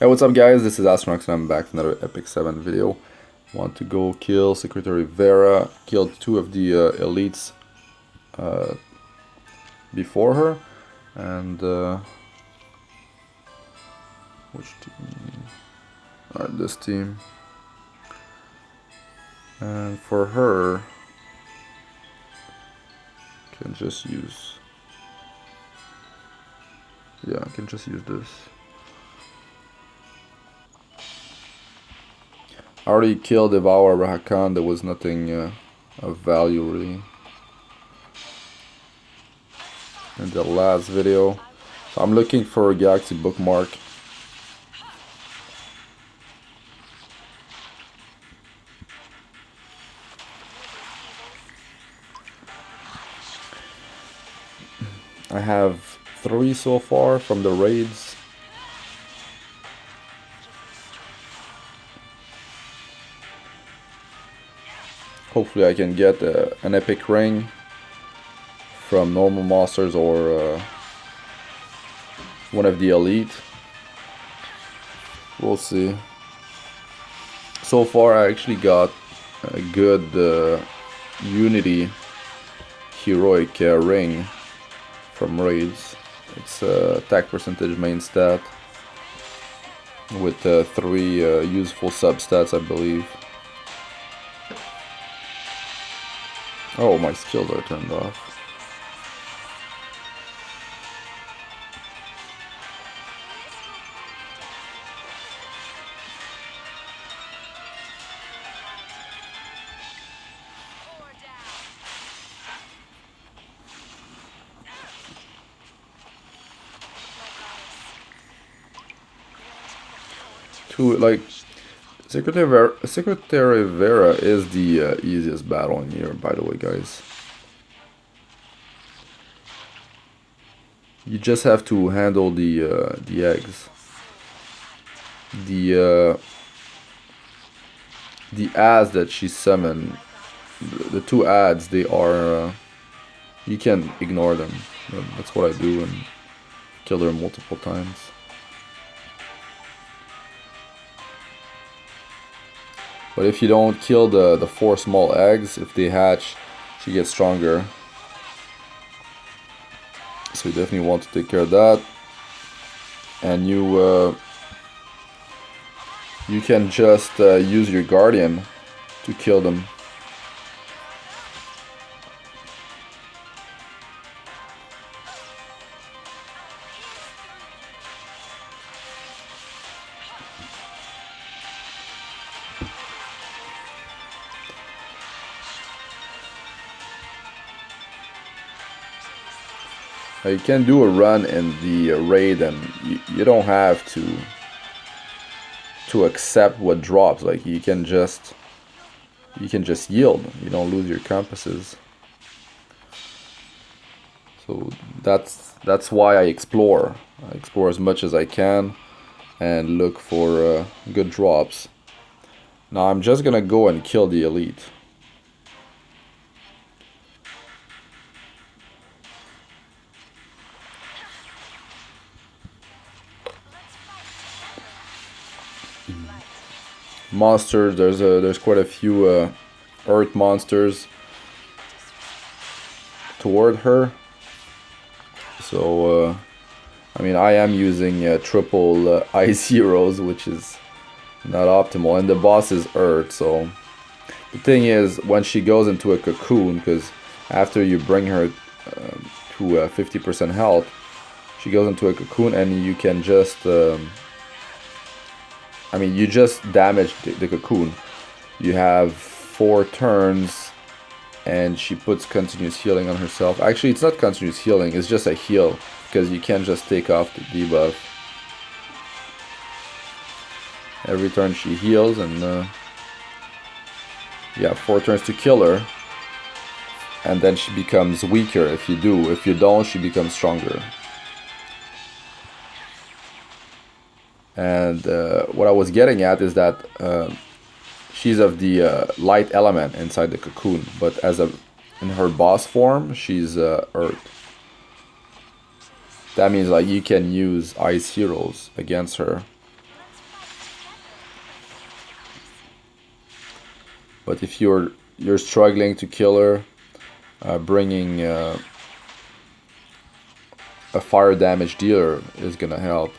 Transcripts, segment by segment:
Hey, what's up guys, this is Astranox and I'm back with another Epic 7 video. Want to go kill Secretary Vera, killed two of the elites before her, and which team? Alright, this team. And for her, can just use, yeah, I can just use this. I already killed Devour Rahakan, there was nothing of value really in the last video. So I'm looking for a Galaxy Bookmark. I have 3 so far from the raids. Hopefully I can get an epic ring from normal monsters or one of the elite. We'll see. So far I actually got a good Unity heroic ring from raids. It's attack percentage main stat with 3 useful substats, I believe. Oh, my skills are turned off. Like, Secretary Vera is the easiest battle in here, by the way, guys. You just have to handle the eggs. The ads that she summoned, the 2 ads, they are you can ignore them. That's what I do and kill her multiple times. But if you don't kill the 4 small eggs, if they hatch, she gets stronger. So you definitely want to take care of that. And you can just use your guardian to kill them. You can do a run in the raid and you don't have to accept what drops. Like you can just yield. You don't lose your compasses. So that's why I explore. I explore as much as I can and look for good drops. Now I'm just gonna go and kill the elite. Monsters, there's quite a few earth monsters toward her. So I mean, I am using triple ice heroes, which is not optimal, and the boss is earth. So the thing is, when she goes into a cocoon, because after you bring her to 50% health, she goes into a cocoon and you can just I mean, you just damage the cocoon. You have 4 turns and she puts continuous healing on herself. Actually, it's not continuous healing, it's just a heal, because you can't just take off the debuff. Every turn she heals, and you have 4 turns to kill her, and then she becomes weaker if you do. If you don't, she becomes stronger. And what I was getting at is that she's of the light element inside the cocoon, but in her boss form, she's earth. That means like you can use ice heroes against her. But if you're struggling to kill her, bringing a fire damage dealer is gonna help.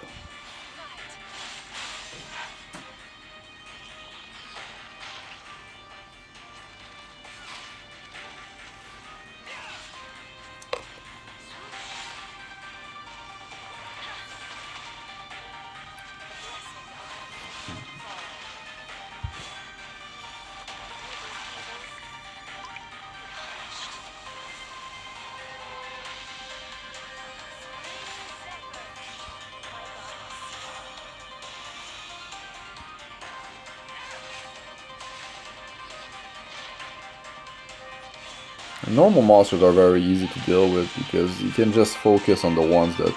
Normal monsters are very easy to deal with because you can just focus on the ones that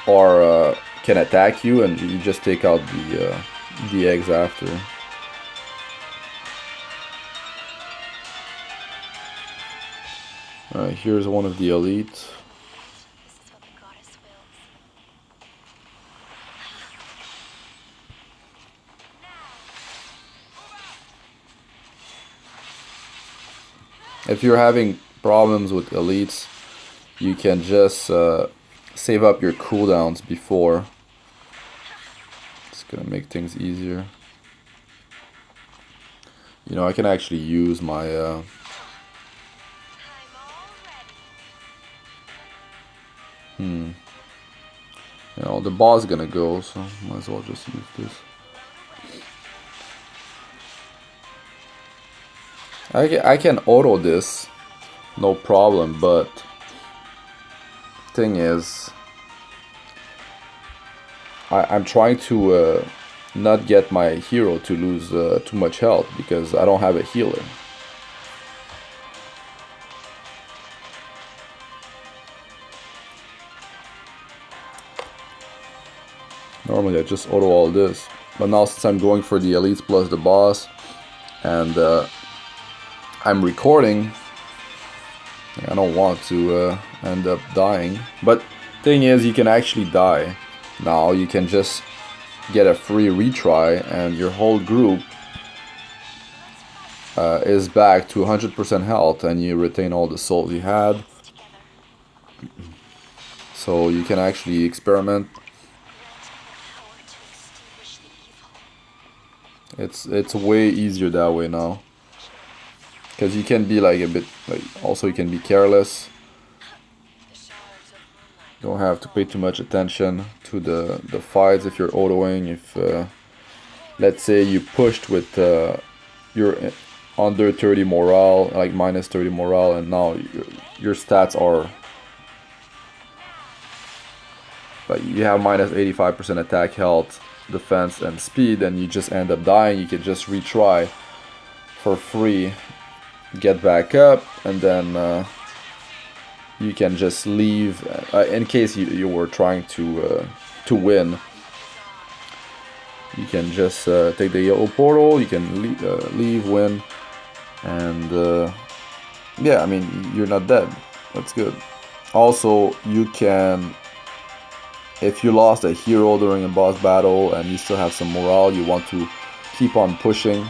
are can attack you, and you just take out the eggs after. Alright, here's one of the elite. If you're having problems with elites, you can just save up your cooldowns before. It's gonna make things easier. You know, I can actually use my you know, the boss is gonna go, so might as well just use this. I can auto this, no problem, but thing is, I'm trying to not get my hero to lose too much health because I don't have a healer. Normally I just auto all this, but now since I'm going for the elites plus the boss, and I'm recording, I don't want to end up dying. But thing is, you can actually die. Now you can just get a free retry and your whole group is back to 100% health, and you retain all the souls you had. So you can actually experiment. It's way easier that way now. Because you can be like a bit, like, also you can be careless. Don't have to pay too much attention to the fights if you're autoing. If let's say you pushed with your under 30 morale, like minus 30 morale, and now your stats are like you have minus 85% attack, health, defense, and speed, and you just end up dying, you can just retry for free. Get back up, and then you can just leave in case you were trying to win. You can just take the yellow portal, you can leave, win, and yeah, I mean, you're not dead. That's good. Also, you can, if you lost a hero during a boss battle and you still have some morale, you want to keep on pushing,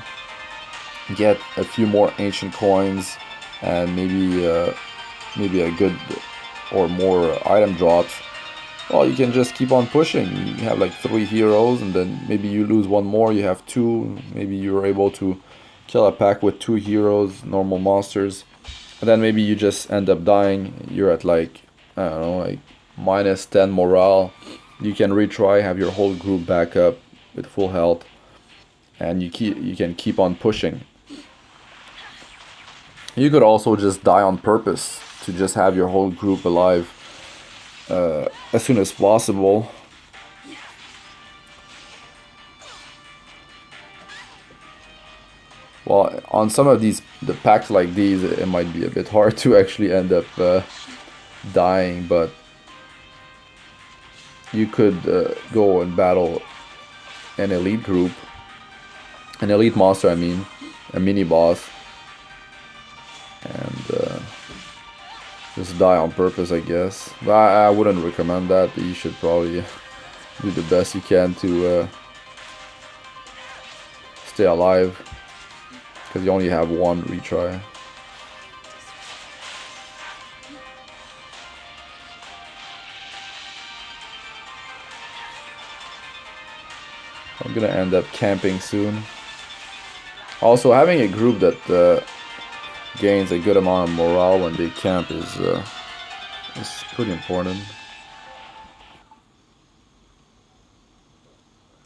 get a few more ancient coins, and maybe a good or more item drops. Well, you can just keep on pushing. You have like 3 heroes, and then maybe you lose one more, you have 2. Maybe you're able to kill a pack with 2 heroes, normal monsters, and then maybe you just end up dying. You're at like, I don't know, like minus 10 morale. You can retry, have your whole group back up with full health, and you can keep on pushing. You could also just die on purpose to just have your whole group alive as soon as possible. Well, on some of the packs like these, it might be a bit hard to actually end up dying, but you could go and battle an elite group, an elite monster, I mean, a mini boss, and just die on purpose, I guess. But I wouldn't recommend that. You should probably do the best you can to stay alive. because you only have one retry. I'm gonna end up camping soon. Also, having a group that gains a good amount of morale when they camp is pretty important.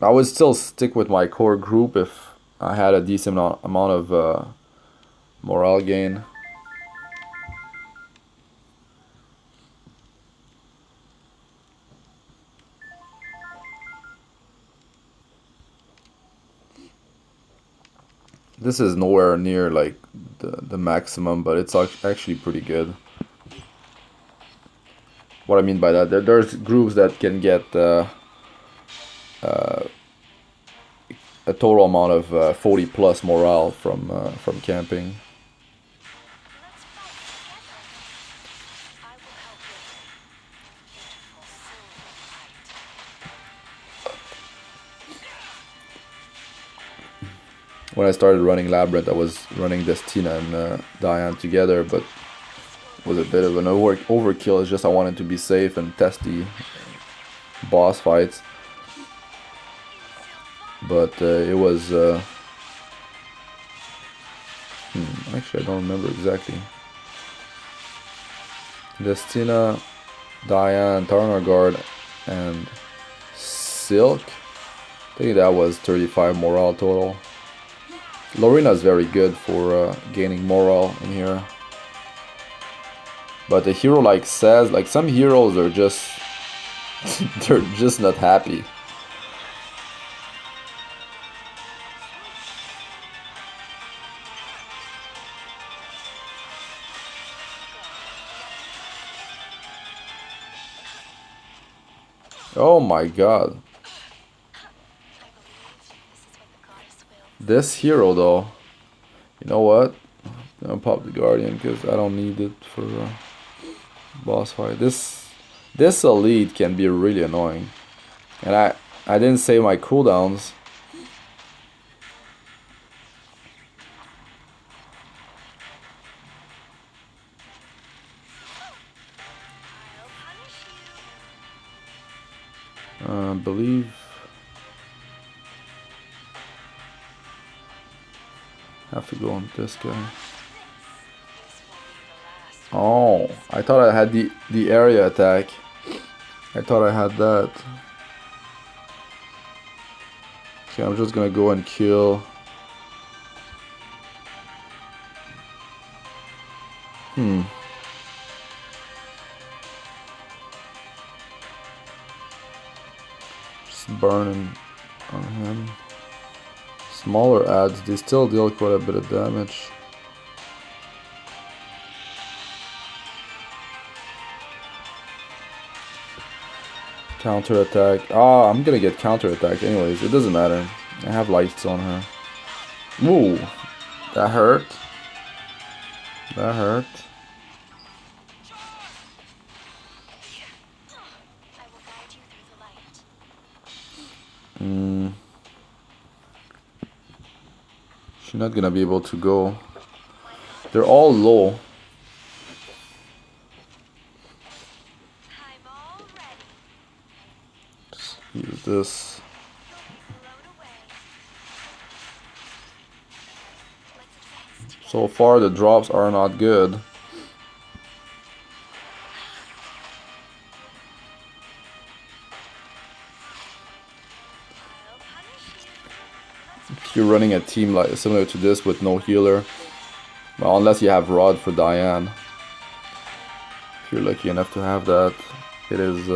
I would still stick with my core group if I had a decent amount of morale gain. This is nowhere near like the maximum, but it's actually pretty good. What I mean by that, there's groups that can get a total amount of 40 plus morale from camping. When I started running Labyrinth, I was running Destina and Diane together, but it was a bit of an overkill. It's just I wanted to be safe and test the boss fights. But it was... actually, I don't remember exactly. Destina, Diane, Taranor Guard, and Silk. I think that was 35 morale total. Lorena is very good for gaining morale in here. But a hero like says, like some heroes are just... they're just not happy. Oh my god. This hero though, you know what? I'm gonna pop the Guardian because I don't need it for boss fight. This elite can be really annoying. And I didn't save my cooldowns. I believe I have to go on this guy. Oh, I thought I had the area attack. I thought I had that. Okay, I'm just gonna go and kill. Just burning on him. Smaller adds, they still deal quite a bit of damage. Counter attack. Ah, I'm gonna get counter attack anyways. It doesn't matter. I have lights on her. Ooh, that hurt. That hurt. She's not gonna be able to go. They're all low. Just use this. So far the drops are not good. If you're running a team like similar to this with no healer, well, unless you have Rod for Diane, if you're lucky enough to have that, it is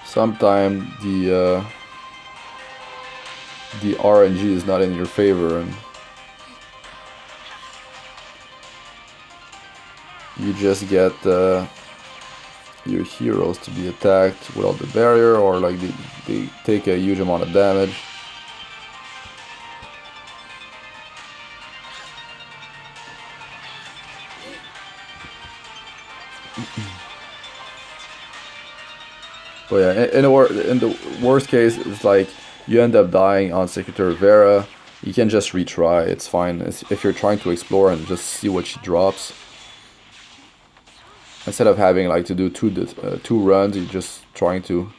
sometimes the RNG is not in your favor, and you just get your heroes to be attacked without the barrier, or like they take a huge amount of damage. But yeah, in the worst case, it's like you end up dying on Secretary Vera, you can just retry, it's fine. If you're trying to explore and just see what she drops, instead of having like to do two runs, you're just trying to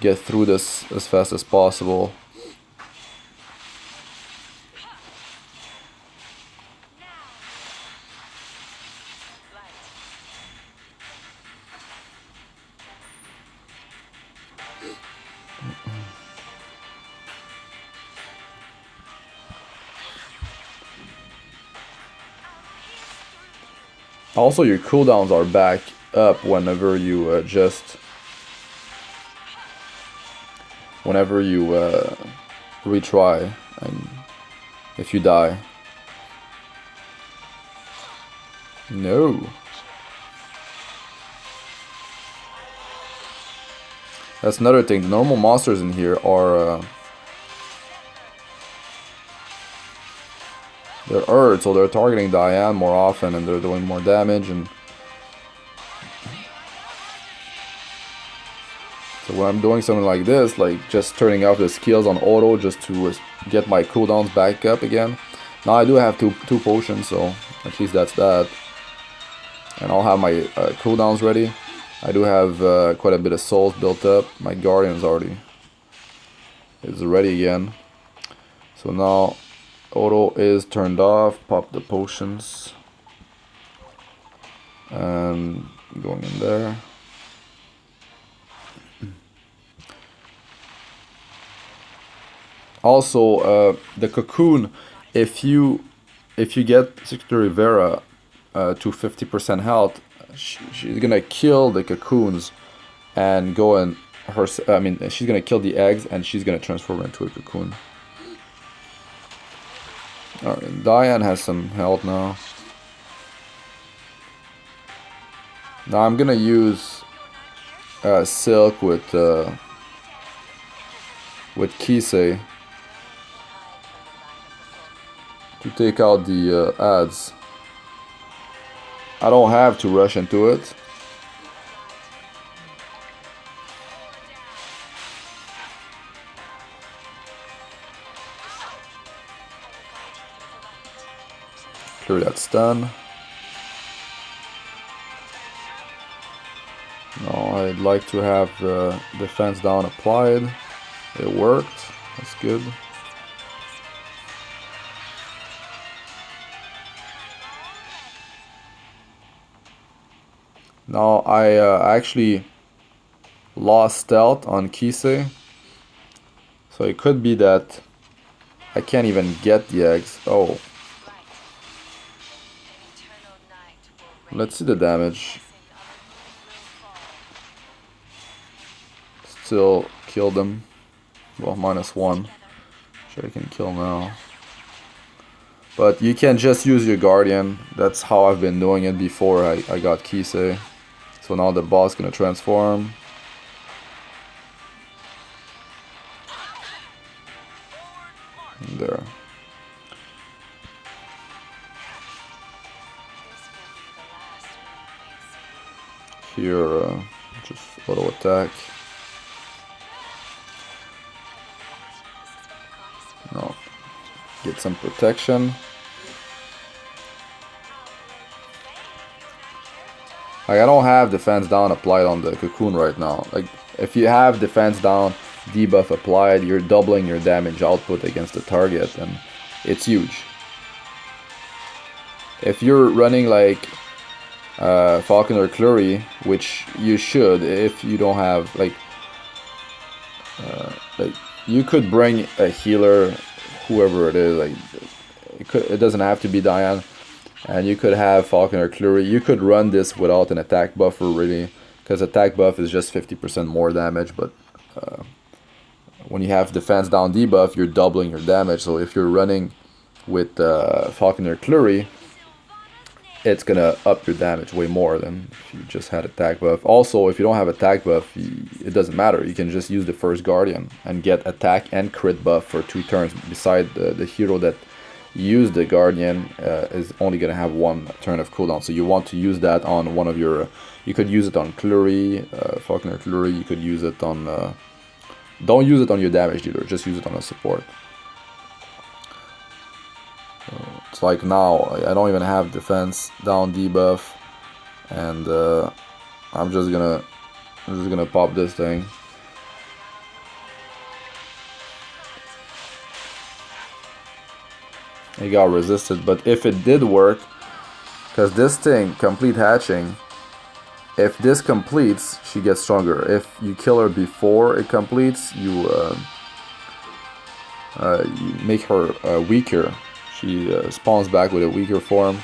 get through this as fast as possible. Also, your cooldowns are back up whenever you retry, and if you die. No. That's another thing. The normal monsters in here are they're Earth, so they're targeting Diane more often and they're doing more damage. And so when I'm doing something like this, like just turning off the skills on auto just to get my cooldowns back up again. Now I do have two potions, so at least that's that. And I'll have my cooldowns ready. I do have quite a bit of souls built up. My guardian's already is ready again. So now auto is turned off. Pop the potions and going in there. Also, the cocoon, if you get Secretary Vera to 50% health, she's gonna kill the cocoons and go and she's gonna kill the eggs and she's gonna transform into a cocoon. Alright, Diane has some health now. Now I'm gonna use Silk with Kise to take out the ads. I don't have to rush into it. Clear that stun. Now I'd like to have the defense down applied. It worked. That's good. Now I actually lost stealth on Kise, so it could be that I can't even get the eggs. Oh, let's see the damage. Still killed them. Well, -1. Sure, I can kill now. But you can just use your guardian. That's how I've been doing it before I got Kise. So now the boss gonna transform. And there. Here, just auto attack. No, get some protection. Like, I don't have defense down applied on the cocoon right now. Like, if you have defense down debuff applied, you're doubling your damage output against the target, and it's huge. If you're running like Falcon or Clury, which you should, if you don't have like you could bring a healer, whoever it is. Like, it doesn't have to be Diane. And you could have Falcon or Clury. You could run this without an attack buffer, really, because attack buff is just 50% more damage. But when you have defense down debuff, you're doubling your damage. So if you're running with Falcon or Clury, it's gonna up your damage way more than if you just had attack buff. Also, if you don't have attack buff, it doesn't matter. You can just use the first Guardian and get attack and crit buff for 2 turns. Beside the hero that use the Guardian is only gonna have 1 turn of cooldown. So you want to use that on one of your. You could use it on Clury, Falcon or Clury. You could use it on Don't use it on your damage dealer, just use it on a support. It's like now, I don't even have defense down debuff, and I'm just gonna pop this thing. It got resisted, but if it did work, because this thing, complete hatching, if this completes, she gets stronger. If you kill her before it completes, you make her weaker. She spawns back with a weaker form.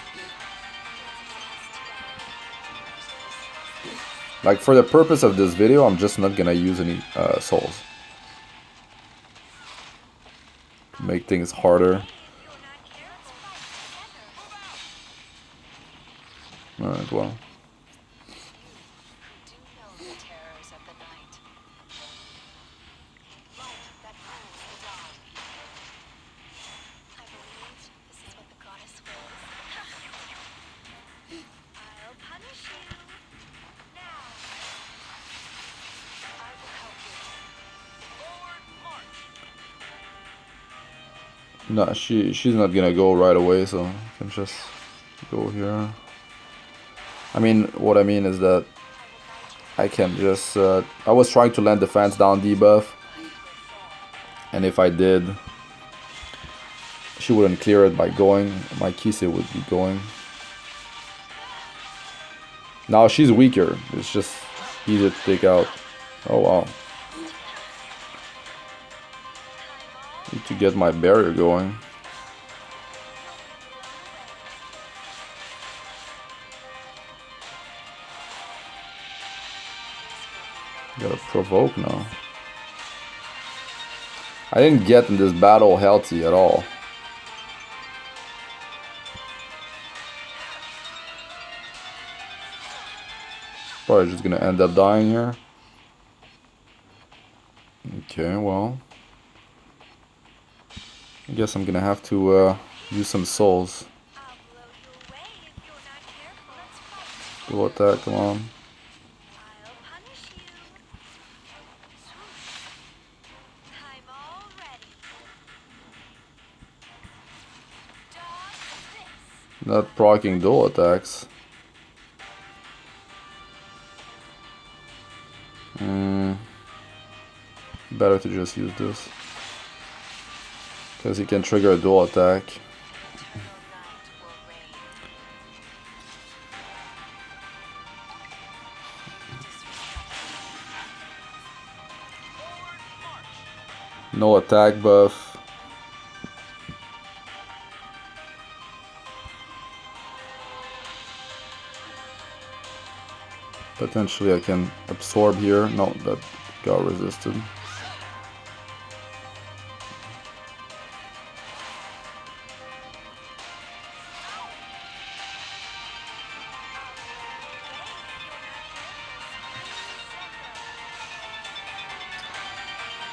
Like, for the purpose of this video, I'm just not gonna use any souls. To make things harder. Alright, well. No, she's not gonna go right away, so I can just go here. I mean, what I mean is that I can just I was trying to land defense down debuff, and if I did, she wouldn't clear it by going. My Kise would be going. Now she's weaker. It's just easier to take out. Oh wow. Need to get my barrier going. Gotta provoke now. I didn't get in this battle healthy at all. Probably just gonna end up dying here. Okay, well. I guess I'm gonna have to use some souls. Go attack, come on. Not proccing dual attacks. Better to just use this. Because he can trigger a dual attack. No attack buff. Potentially I can absorb here. No, that got resisted.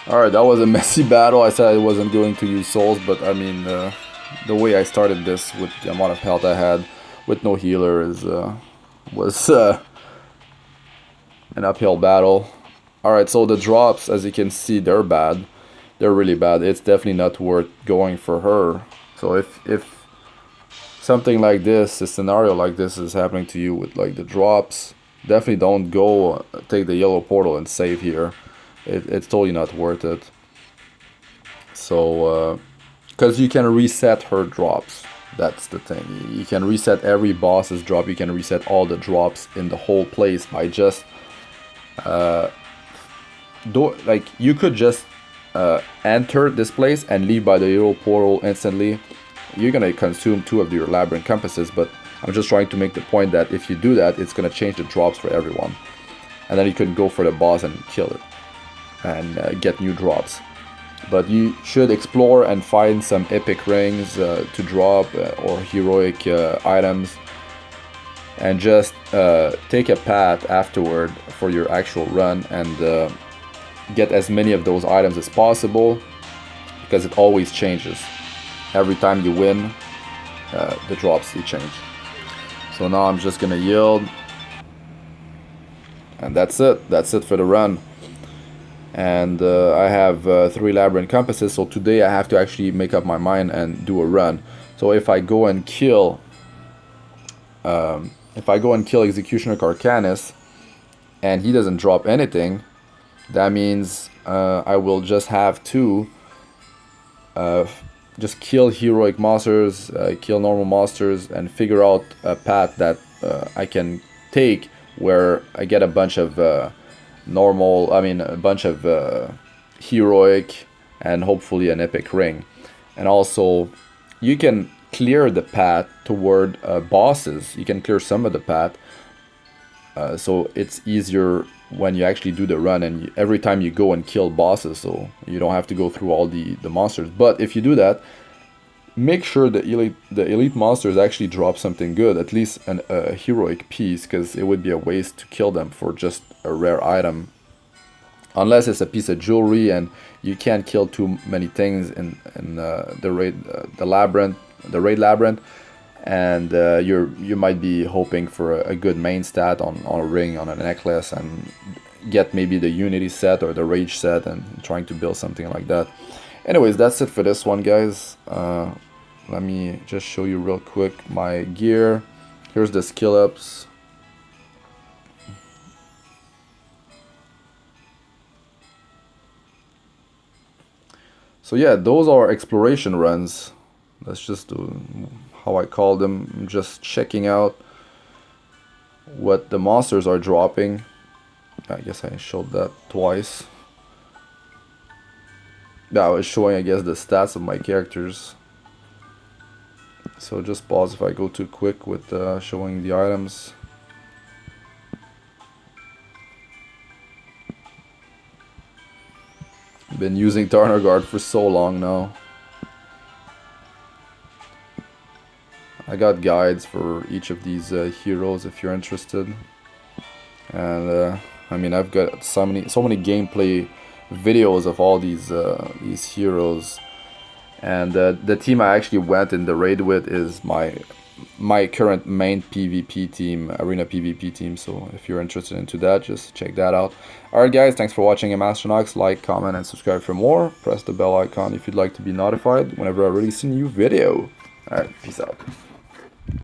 Alright, that was a messy battle. I said I wasn't going to use souls, but I mean, the way I started this with the amount of health I had with no healer was an uphill battle. Alright, so the drops, as you can see, they're bad. They're really bad. It's definitely not worth going for her. So if something like this, a scenario like this is happening to you with like the drops, definitely don't go take the yellow portal and save here. It's totally not worth it. So, because you can reset her drops. That's the thing. You can reset every boss's drop. You can reset all the drops in the whole place by just like you could just enter this place and leave by the yellow portal instantly. You're gonna consume 2 of your labyrinth compasses, but I'm just trying to make the point that if you do that, it's gonna change the drops for everyone, and then you can go for the boss and kill it and get new drops. But you should explore and find some epic rings to drop or heroic items, and just take a path afterward for your actual run and get as many of those items as possible, because it always changes. Every time you win, the drops they change. So now I'm just gonna yield, and that's it for the run. and I have 3 Labyrinth compasses, so today I have to actually make up my mind and do a run. So if I go and kill Executioner Carcanus and he doesn't drop anything, that means I will just have to just kill heroic monsters, kill normal monsters, and figure out a path that I can take where I get a bunch of a bunch of heroic and hopefully an epic ring. And also, you can clear the path toward bosses. You can clear some of the path, so it's easier when you actually do the run, and every time you go and kill bosses, so you don't have to go through all the monsters. But if you do that, make sure the elite monsters actually drop something good, at least a heroic piece, because it would be a waste to kill them for just a rare item, unless it's a piece of jewelry and you can't kill too many things in the raid labyrinth, and you might be hoping for a good main stat on a ring, on a necklace, and get maybe the Unity set or the Rage set and trying to build something like that. Anyways, that's it for this one, guys. Let me just show you real quick my gear. Here's the skill ups. So yeah, those are exploration runs. That's just how I call them. I'm just checking out what the monsters are dropping. I guess I showed that twice. Yeah, I was showing, I guess, the stats of my characters. So just pause if I go too quick with showing the items. Been using Taranor Guard for so long now. I got guides for each of these heroes if you're interested. And I mean, I've got so many gameplay videos of all these heroes. And the team I actually went in the raid with is my current main PvP team, arena PvP team. So if you're interested into that, just check that out. Alright guys, thanks for watching. I'm Astranox. Like, comment, and subscribe for more. Press the bell icon if you'd like to be notified whenever I release a new video. Alright, peace out.